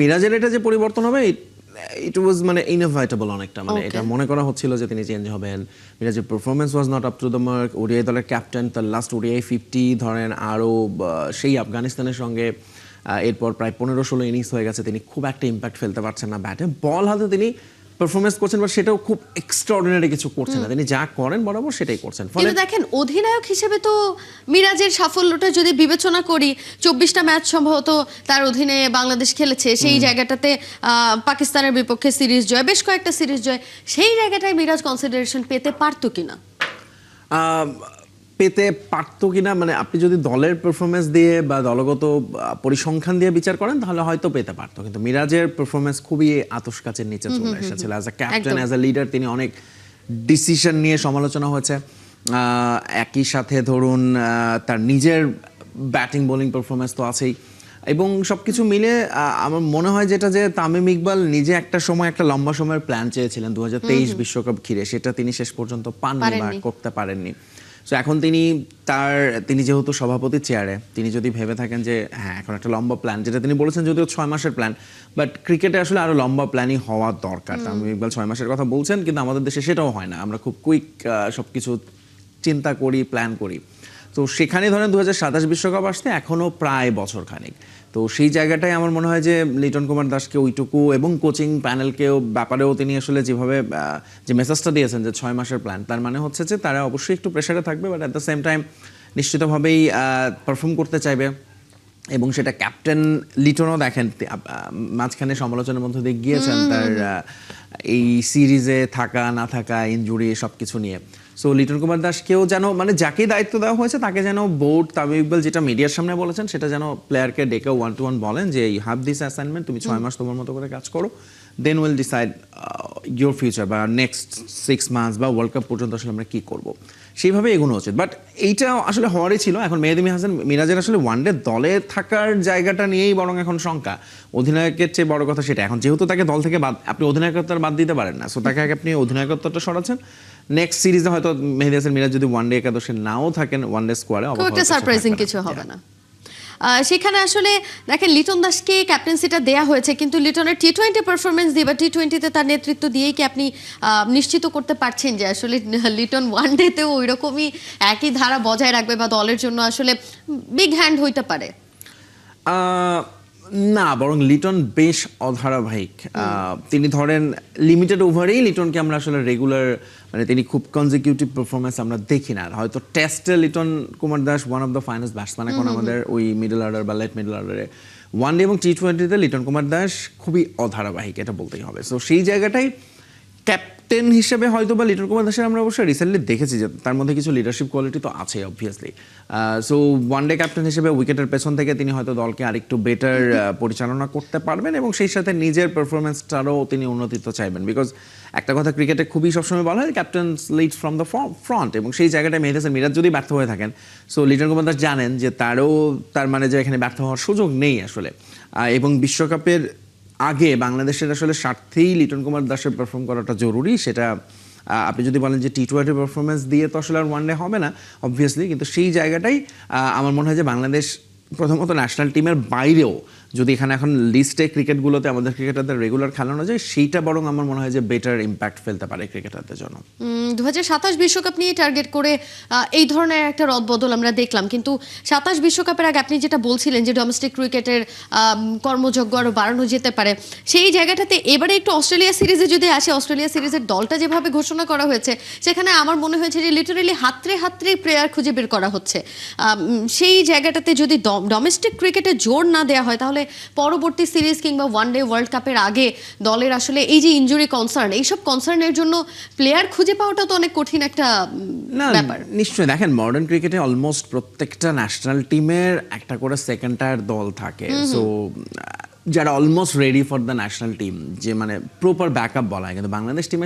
মিরাজের এটা যে পরিবর্তন হবে ইট ওয়াজ মানে ইনএভিটেবল অনেকটা মানে এটা মনে করা হচ্ছিল যে তিনি চেঞ্জ হবেন। মিরাজের performance was not up to the mark. ODI দলের ক্যাপ্টেন, তার লাস্ট ওডিআই 50 ধরেন, আরও সেই আফগানিস্তানের সঙ্গে এরপর প্রায় 15-16 ইনিংস হয়ে গেছে, তিনি খুব একটা ইম্প্যাক্ট ফেলতে পারছেন না ব্যাটে। বল হাতে তিনি পারফরমেন্স করছেন, বাট সেটাও খুব এক্সট্রাঅর্ডিনারি কিছু করছেন না। তিনি যা করেন বরাবর সেটাই করছেন। কিন্তু দেখেন অধিনায়ক হিসেবে তো মিরাজের সাফল্যটা যদি বিবেচনা করি, 24টা ম্যাচ সম্ভবত তার অধীনে বাংলাদেশ খেলেছে, সেই জায়গাটাতে পাকিস্তানের বিপক্ষে সিরিজ জয়, বেশ কয়েকটা সিরিজ জয়, সেই জায়গাটায় মিরাজ কনসিডারেশন পেতে পারতো কিনা? পেতে পারতো কিনা মানে আপনি যদি দলের পারফরমেন্স দিয়ে বা দলগত পরিসংখ্যান দিয়ে বিচার করেন তাহলে হয়তো পেতে পারতো, কিন্তু মিরাজের পারফরমেন্স খুবই আতশ কাচের নিচে চলে এসেছিল। As a captain, as a leader তিনি অনেক ডিসিশন নিয়ে সমালোচনা হয়েছে। একই সাথে ধরুন তার নিজের ব্যাটিং বোলিং পারফরমেন্স তো আছেই, এবং সবকিছু মিলে আমার মনে হয় যেটা যে তামিম ইকবাল নিজে একটা সময় একটা লম্বা সময়ের প্ল্যান চেয়েছিলেন 2023 বিশ্বকাপ ঘিরে, সেটা তিনি শেষ পর্যন্ত পাননি বা করতে পারেননি। সো এখন তিনি যেহেতু সভাপতি চেয়ারে, তিনি যদি ভেবে থাকেন যে হ্যাঁ এখন একটা লম্বা প্ল্যান, যেটা তিনি বলেছেন যদিও 6 মাসের প্ল্যান, বাট ক্রিকেটে আসলে আরো লম্বা প্ল্যানই হওয়া দরকার। তামিম ইকবাল 6 মাসের কথা বলছেন, কিন্তু আমাদের দেশে সেটাও হয় না। আমরা খুব কুইক সবকিছু চিন্তা করি, প্ল্যান করি। তো সেখানে ধরেন 2027 বিশ্বকাপ আসতে এখনো প্রায় বছর খানেক। তো সেই জায়গাটায় আমার মনে হয় যে লিটন কুমার দাসকে ওইটুকু এবং কোচিং প্যানেলকেও ব্যাপারেও তিনি আসলে যেভাবে যে মেসেজটা দিয়েছেন যে 6 মাসের প্ল্যান, তার মানে হচ্ছে যে তারা অবশ্যই একটু প্রেশারে থাকবে, but at the same time নিশ্চিতভাবেই পারফর্ম করতে চাইবে। এবং সেটা ক্যাপ্টেন লিটনও দেখেন মাঝখানে সমালোচনার মধ্যে দিয়ে গিয়েছেন তার এই সিরিজে থাকা না থাকা, ইনজুরি, সব কিছু নিয়ে। সো লিটন কুমার দাসকেও যেন মানে যাকে দায়িত্ব দেওয়া হয়েছে তাকে যেন বোর্ড, তামিম ইকবাল যেটা মিডিয়ার সামনে বলেছেন সেটা যেন প্লেয়ারকে ডেকে 1-to-1 বলেন যে ইউ হ্যাভ দিস অ্যাসাইনমেন্ট, তুমি 6 মাস তোমার মতো করে কাজ করো, then will decide your future বা নেক্সট 6 মান্থস বা ওয়ার্ল্ড কাপ পর্যন্ত আসলে আমরা কী করবো, সেইভাবে এগোনো উচিত। বাট এইটা আসলে হওয়ারই ছিল। এখন মেহেদী হাসান মিরাজের আসলে ওয়ানডে দলে থাকার জায়গাটা নিয়েই বরং এখন শঙ্কা। অধিনায়কের চেয়ে বড় কথা সেটা, এখন যেহেতু তাকে দল থেকে আপনি অধিনায়কত্ব বাদ দিতে পারেন না, সো তাকে আপনি অধিনায়কত্বটা সরাচ্ছেন। নেক্সট সিরিজে হয়তো মেহেদী হাসান মিরাজ যদি ওয়ানডে একাদশে নাও থাকেন, ওয়ানডে স্কোয়াডে একটা সারপ্রাইজিং কিছু হবে না। সেখানে আসলে দেখেন লিটন দাসকে ক্যাপ্টেন্সিটা দেয়া হয়েছে, কিন্তু লিটনের টি-20 পারফরমেন্স দিয়ে বা টি-20তে তার নেতৃত্ব দিয়েই কি আপনি নিশ্চিত করতে পারছেন যে আসলে লিটন ওয়ানডেতেও ওই রকমই একই ধারা বজায় রাখবে বা দলের জন্য আসলে বিগ হ্যান্ড হইতে পারে? না, বরং লিটন বেশ অধারাবাহিক। তিনি ধরেন লিমিটেড ওভারেই লিটনকে আমরা আসলে রেগুলার মানে তিনি খুব কনজিকিউটিভ পারফরমেন্স আমরা দেখি না। হয়তো টেস্টে Liton Kumar Das one of the finest batsman এখন আমাদের ওই মিডল অর্ডার বা লেট মিডল অর্ডারে। ওয়ানডে এবং টি-20তে লিটন কুমার দাস খুবই অধারাবাহিক, এটা বলতেই হবে। সো সেই জায়গাটাই ক্যাপ্টেন হিসেবে হয়তো বা লিটন কুমার দাসের আমরা অবশ্যই রিসেন্টলি দেখেছি যে তার মধ্যে কিছু লিডারশিপ কোয়ালিটি তো আছে অবভিয়াসলি। সো ওয়ানডে ক্যাপ্টেন হিসেবে উইকেটের পেছন থেকে তিনি হয়তো দলকে আরেকটু বেটার পরিচালনা করতে পারবেন, এবং সেই সাথে নিজের পারফরমেন্সটারও তিনি উন্নতি তো চাইবেন। বিকজ একটা কথা ক্রিকেটে খুবই সবসময় বলা হয় captain leads from the front, এবং সেই জায়গাটায় মেহেদী হাসান মিরাজ যদি ব্যর্থ হয়ে থাকেন, সো লিটন কুমার দাস জানেন যে তার মানে যে এখানে ব্যর্থ হওয়ার সুযোগ নেই আসলে। এবং বিশ্বকাপের আগে বাংলাদেশের আসলে স্বার্থেই লিটন কুমার দাসের পারফর্ম করাটা জরুরি। সেটা আপনি যদি বলেন যে টি-20 পারফরমেন্স দিয়ে তো আসলে আর ওয়ানডে হবে না অবভিয়াসলি, কিন্তু সেই জায়গাটাই আমার মনে হয় যে বাংলাদেশ প্রথমত ন্যাশনাল টিমের বাইরেও যদি এখানে এখন লিস্টে ক্রিকেটগুলোতে আমাদের ক্রিকেটারদের রেগুলার খেলানো যায়, সেইটা বরং আমার মনে হয় যে বেটার ইম্প্যাক্ট ফেলতে পারে ক্রিকেটারদের জন্য। 2027 বিশ্বকাপ নিয়ে টার্গেট করে এই ধরনের একটা রদবদল আমরা দেখলাম, কিন্তু 27 বিশ্বকাপের আগে আপনি যেটা বলছিলেন যে ডোমেস্টিক ক্রিকেটের কর্মযজ্ঞ আরও বাড়ানো যেতে পারে, সেই জায়গাটাতে এবারে একটু অস্ট্রেলিয়া সিরিজে যদি আসে, অস্ট্রেলিয়া সিরিজের দলটা যেভাবে ঘোষণা করা হয়েছে সেখানে আমার মনে হয়েছে যে লিটারেলি হাতড়ে প্লেয়ার খুঁজে বের করা হচ্ছে। সেই জায়গাটাতে যদি ডোমেস্টিক ক্রিকেটে জোর না দেওয়া হয়, তাহলে পরবর্তী সিরিজ কিংবা ওয়ানডে ওয়ার্ল্ড কাপের আগে দলের আসলে এই যে ইনজুরি কনসার্ন, এইসব কনসার্নের জন্য প্লেয়ার খুঁজে পাওয়াটা তো অনেক কঠিন একটা ব্যাপার। নিশ্চয়ই দেখেন মডার্ন ক্রিকেটে অলমোস্ট প্রত্যেকটা ন্যাশনাল টিমের একটা করে সেকেন্ড টায়ার দল থাকে, সো যারা almost ready for the national team, যে মানে প্রপার ব্যাকআপ বলা হয়, কিন্তু বাংলাদেশ টিমে